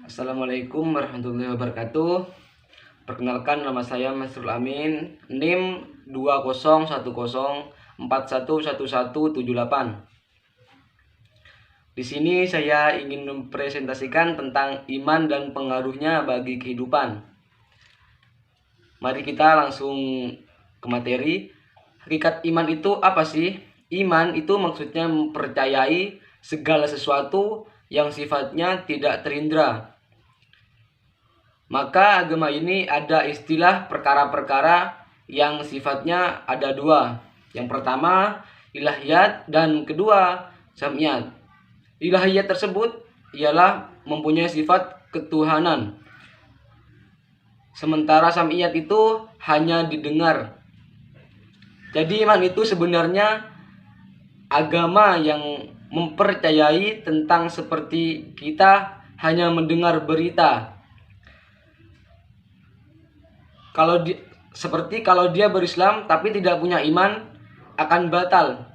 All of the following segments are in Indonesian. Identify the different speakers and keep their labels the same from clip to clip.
Speaker 1: Assalamualaikum warahmatullahi wabarakatuh. Perkenalkan, nama saya Masrul Amin, NIM 2010411178. Di sini saya ingin mempresentasikan tentang iman dan pengaruhnya bagi kehidupan. Mari kita langsung ke materi. Hakikat iman itu apa sih? Iman itu maksudnya mempercayai segala sesuatu yang sifatnya tidak terindra. Maka agama ini ada istilah perkara-perkara yang sifatnya ada dua. Yang pertama ilahiyat dan kedua sam'iyat. Ilahiyat tersebut ialah mempunyai sifat ketuhanan. Sementara sam'iyat itu hanya didengar. Jadi iman itu sebenarnya agama yang mempercayai tentang seperti kita hanya mendengar berita. Kalau dia berislam tapi tidak punya iman, akan batal.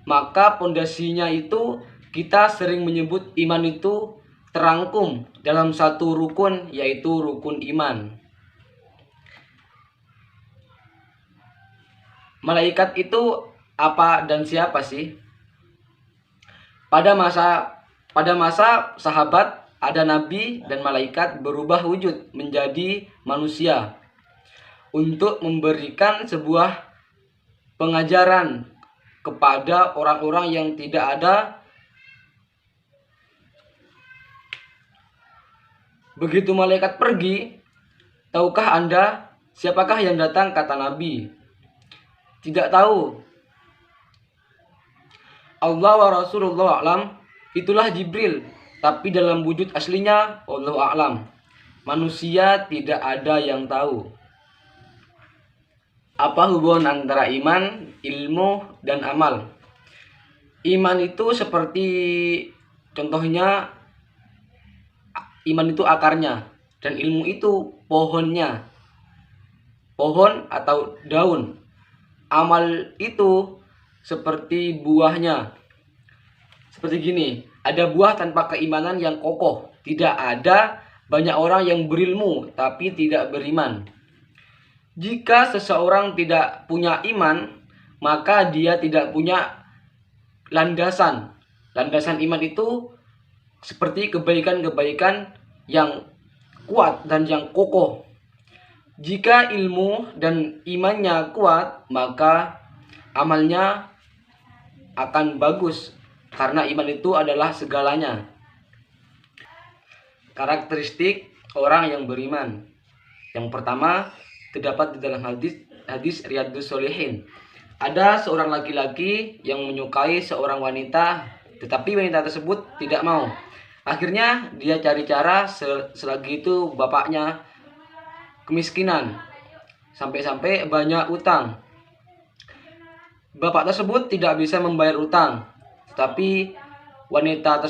Speaker 1: Maka pondasinya itu kita sering menyebut iman itu terangkum dalam satu rukun, yaitu rukun iman. Malaikat itu apa dan siapa sih? Pada masa sahabat ada nabi dan malaikat berubah wujud menjadi manusia untuk memberikan sebuah pengajaran kepada orang-orang yang tidak ada. Begitu malaikat pergi, tahukah Anda siapakah yang datang? Kata Nabi, tidak tahu. Allah wa Rasulullah a'lam, itulah Jibril, tapi dalam wujud aslinya Allah a'lam. Manusia tidak ada yang tahu. Apa hubungan antara iman, ilmu, dan amal? Iman itu seperti, contohnya, iman itu akarnya, dan ilmu itu pohonnya, pohon atau daun. Amal itu seperti buahnya. Seperti gini, ada buah tanpa keimanan yang kokoh. Tidak ada banyak orang yang berilmu tapi tidak beriman. Jika seseorang tidak punya iman, maka dia tidak punya landasan. Landasan iman itu seperti kebaikan-kebaikan yang kuat dan yang kokoh. Jika ilmu dan imannya kuat, maka amalnya akan bagus, karena iman itu adalah segalanya. Karakteristik orang yang beriman. Yang pertama, terdapat di dalam hadis Riyadhus Shalihin. Ada seorang laki-laki yang menyukai seorang wanita, tetapi wanita tersebut tidak mau. Akhirnya dia cari cara, selagi itu bapaknya kemiskinan, sampai-sampai banyak utang. Bapak tersebut tidak bisa membayar utang, tetapi wanita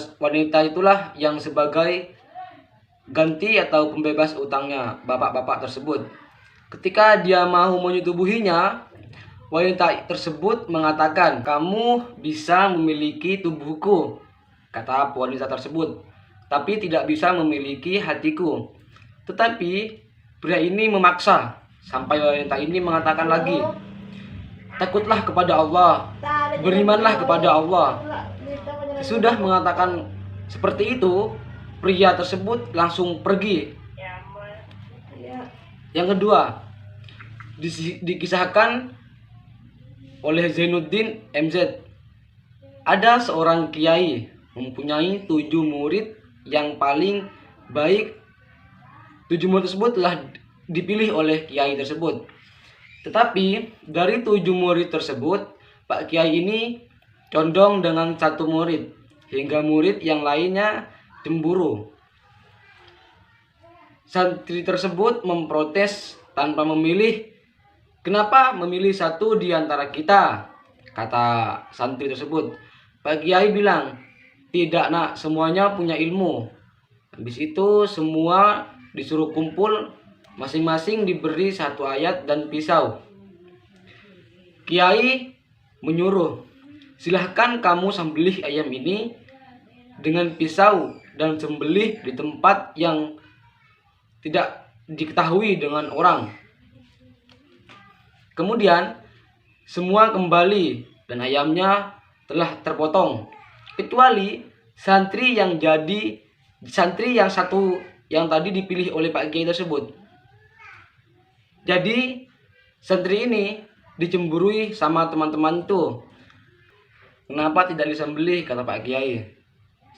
Speaker 1: itulah yang sebagai ganti atau pembebas utangnya bapak-bapak tersebut. Ketika dia mau menyetubuhinya, wanita tersebut mengatakan, "Kamu bisa memiliki tubuhku," kata wanita tersebut, "tapi tidak bisa memiliki hatiku." Tetapi pria ini memaksa, sampai wanita ini mengatakan lagi, "Takutlah kepada Allah, berimanlah kepada Allah." Sudah mengatakan seperti itu, pria tersebut langsung pergi. Yang kedua, dikisahkan oleh Zainuddin MZ. Ada seorang kiai mempunyai 7 murid yang paling baik. 7 murid tersebut telah dipilih oleh kiai tersebut. Tetapi dari 7 murid tersebut, Pak Kiai ini condong dengan 1 murid, hingga murid yang lainnya cemburu. Santri tersebut memprotes tanpa memilih. "Kenapa memilih satu di antara kita?" kata santri tersebut. Pak Kiai bilang, "Tidak nak, semuanya punya ilmu." Habis itu semua disuruh kumpul, masing-masing diberi 1 ayat dan pisau. Kiai menyuruh, "Silahkan kamu sembelih ayam ini dengan pisau dan sembelih di tempat yang tidak diketahui dengan orang. Kemudian semua kembali dan ayamnya telah terpotong, kecuali santri yang satu yang tadi dipilih oleh Pak Kiai tersebut. Jadi santri ini dicemburui sama teman-teman itu. Kenapa tidak disembelih, kata Pak Kiai.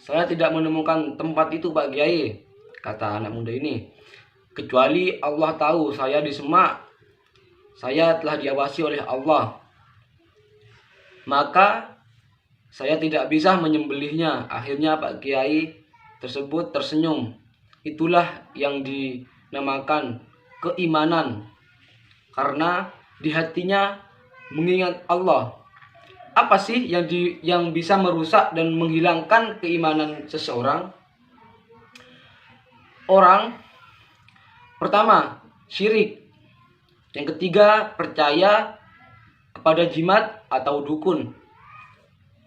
Speaker 1: Saya tidak menemukan tempat itu, Pak Kiai, kata anak muda ini. Kecuali Allah tahu saya di Semak. Saya telah diawasi oleh Allah. Maka saya tidak bisa menyembelihnya. Akhirnya Pak Kiai tersebut tersenyum. Itulah yang dinamakan keimanan. Karena di hatinya mengingat Allah. Apa sih yang bisa merusak dan menghilangkan keimanan seseorang? Pertama, syirik. Yang ketiga, percaya kepada jimat atau dukun.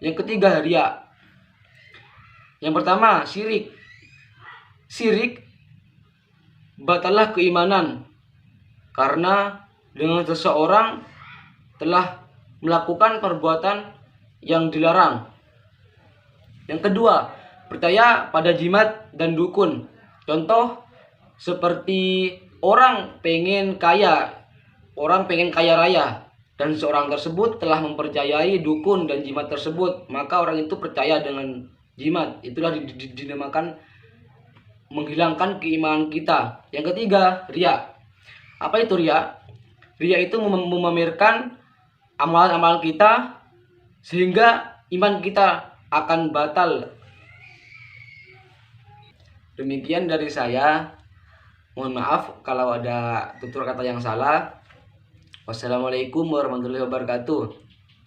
Speaker 1: Yang ketiga, riya. Yang pertama, syirik. Syirik batallah keimanan karena dengan seseorang telah melakukan perbuatan yang dilarang. Yang kedua, percaya pada jimat dan dukun. Contoh seperti orang pengen kaya raya, dan seorang tersebut telah mempercayai dukun dan jimat tersebut, maka orang itu percaya dengan jimat. Itulah dinamakan menghilangkan keimanan kita. Yang ketiga, riya. Apa itu riya? Riya itu memamerkan amalan-amalan kita sehingga iman kita akan batal. Demikian dari saya. Mohon maaf kalau ada tutur kata yang salah. Wassalamualaikum warahmatullahi wabarakatuh.